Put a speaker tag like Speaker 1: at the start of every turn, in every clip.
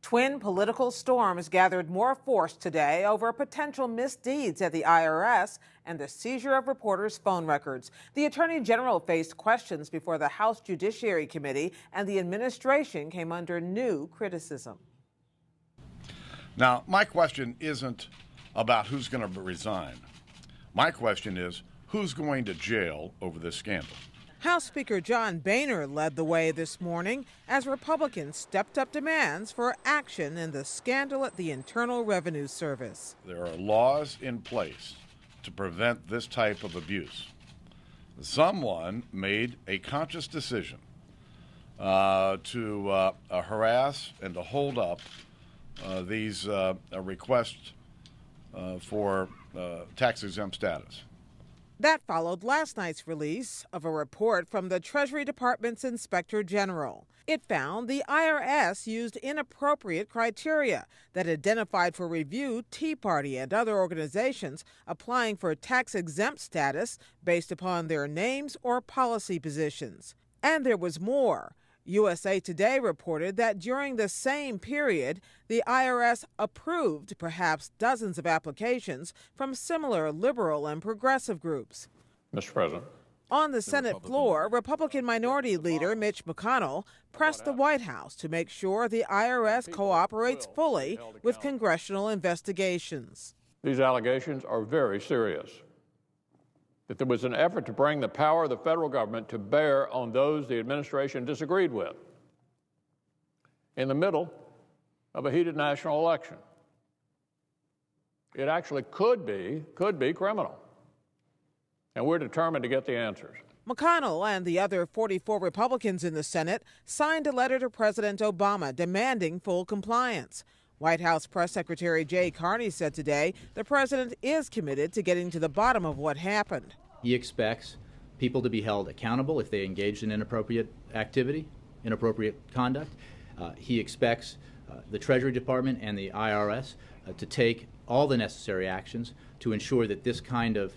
Speaker 1: Twin political storms gathered more force today over potential misdeeds at the IRS and the seizure of reporters' phone records. The Attorney General faced questions before the House Judiciary Committee, and the administration came under new criticism.
Speaker 2: Now, my question isn't about who's going to resign. My question is, who's going to jail over this scandal?
Speaker 1: House Speaker John Boehner led the way this morning as Republicans stepped up demands for action in the scandal at the Internal Revenue Service.
Speaker 2: There are laws in place to prevent this type of abuse. Someone made a conscious decision to harass and to hold up these requests for tax-exempt status.
Speaker 1: That followed last night's release of a report from the Treasury Department's Inspector General. It found the IRS used inappropriate criteria that identified for review Tea Party and other organizations applying for tax-exempt status based upon their names or policy positions. And there was more. USA Today reported that during the same period, the IRS approved perhaps dozens of applications from similar liberal and progressive groups.
Speaker 3: Mr. President.
Speaker 1: On the Senate floor, Republican Minority Leader Mitch McConnell pressed the White House to make sure the IRS cooperates fully with congressional investigations.
Speaker 3: These allegations are very serious. That there was an effort to bring the power of the federal government to bear on those the administration disagreed with in the middle of a heated national election. It actually could be criminal. And we're determined to get the answers.
Speaker 1: McConnell and the other 44 Republicans in the Senate signed a letter to President Obama demanding full compliance. White House Press Secretary Jay Carney said today the president is committed to getting to the bottom of what happened.
Speaker 4: He expects people to be held accountable if they engaged in inappropriate activity, inappropriate conduct. He expects the Treasury Department and the IRS to take all the necessary actions to ensure that this kind of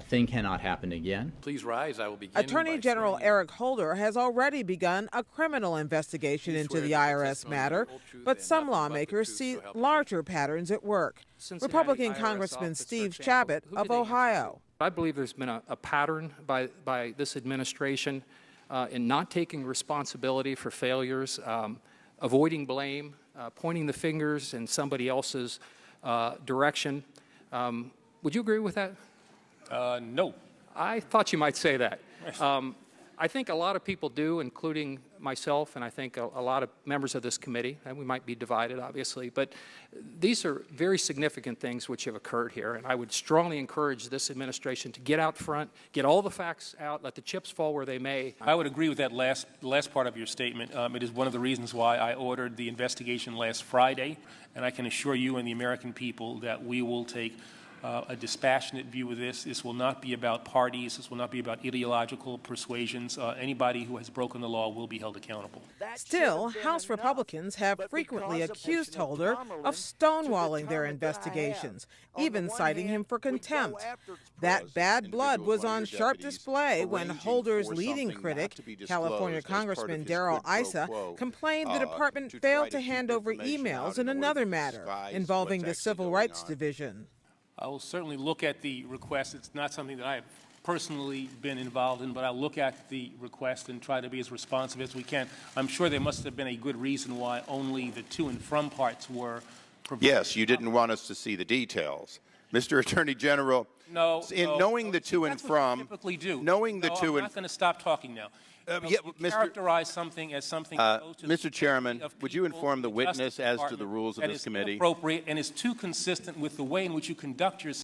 Speaker 4: thing cannot happen again.
Speaker 5: Please rise. I will begin.
Speaker 1: Attorney General Eric Holder has already begun a criminal investigation into the IRS matter, but some lawmakers see larger patterns at work. Republican Congressman Steve Chabot of Ohio.
Speaker 6: I believe there's been a pattern by this administration in not taking responsibility for failures, avoiding blame, pointing the fingers in somebody else's direction. Would you agree with that?
Speaker 5: No.
Speaker 6: I thought you might say that. I think a lot of people do, including myself, and I think a lot of members of this committee, and we might be divided, obviously, but these are very significant things which have occurred here, and I would strongly encourage this administration to get out front, get all the facts out, let the chips fall where they may.
Speaker 5: I would agree with that last part of your statement. It is one of the reasons why I ordered the investigation last Friday, and I can assure you and the American people that we will take a dispassionate view of this. This will not be about parties. This will not be about ideological persuasions. Anybody who has broken the law will be held accountable.
Speaker 1: Still, House Republicans have frequently accused Holder of stonewalling their investigations, even citing him for contempt. That bad blood was on sharp display when Holder's leading critic, California Congressman Darrell Issa, complained the department failed to hand over emails in another matter involving the Civil Rights Division.
Speaker 5: I will certainly look at the request. It's not something that I have personally been involved in, but I'll look at the request and try to be as responsive as we can. I'm sure there must have been a good reason why only the to and from parts were provided.
Speaker 7: Yes, you didn't want us to see the details. Mr. Attorney General, knowing the to and from,
Speaker 5: typically do.
Speaker 7: Knowing the to and...
Speaker 5: I'm not going to stop talking now. Characterize something as something
Speaker 7: Mr. Chairman, would you inform the witness as to the rules of this committee?
Speaker 5: Appropriate and is too consistent with the way in which you conduct yourself.